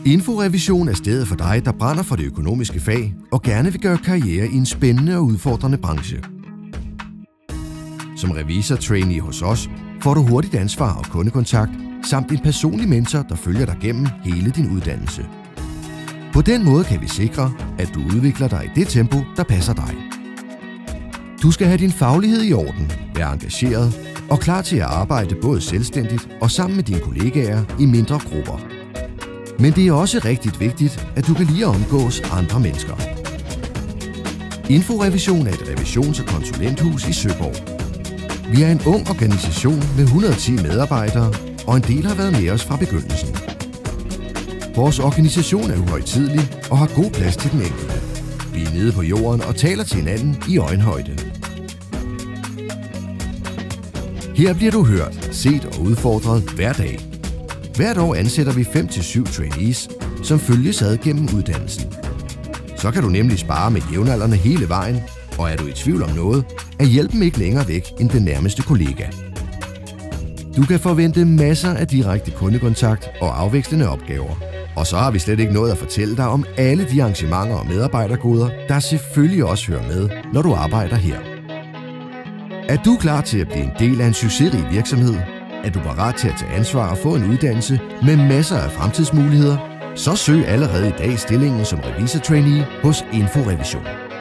Inforevision er stedet for dig, der brænder for det økonomiske fag og gerne vil gøre karriere i en spændende og udfordrende branche. Som revisor-trainee hos os får du hurtigt ansvar og kundekontakt, samt en personlig mentor, der følger dig gennem hele din uddannelse. På den måde kan vi sikre, at du udvikler dig i det tempo, der passer dig. Du skal have din faglighed i orden, være engageret og klar til at arbejde både selvstændigt og sammen med dine kollegaer i mindre grupper. Men det er også rigtig vigtigt, at du kan lide at omgås andre mennesker. Inforevision er et revisions- og konsulenthus i Søborg. Vi er en ung organisation med 110 medarbejdere, og en del har været med os fra begyndelsen. Vores organisation er uhøjtidelig og har god plads til den enkelte. Vi er nede på jorden og taler til hinanden i øjenhøjde. Her bliver du hørt, set og udfordret hver dag. Hvert år ansætter vi 5-7 trainees, som følges ad gennem uddannelsen. Så kan du nemlig spare med jævnaldrende hele vejen, og er du i tvivl om noget, er hjælpen ikke længere væk end den nærmeste kollega. Du kan forvente masser af direkte kundekontakt og afvekslende opgaver. Og så har vi slet ikke noget at fortælle dig om alle de arrangementer og medarbejdergoder, der selvfølgelig også hører med, når du arbejder her. Er du klar til at blive en del af en succesrig virksomhed? Er du parat til at tage ansvar og få en uddannelse med masser af fremtidsmuligheder? Så søg allerede i dag stillingen som revisor-trainee hos Inforevision.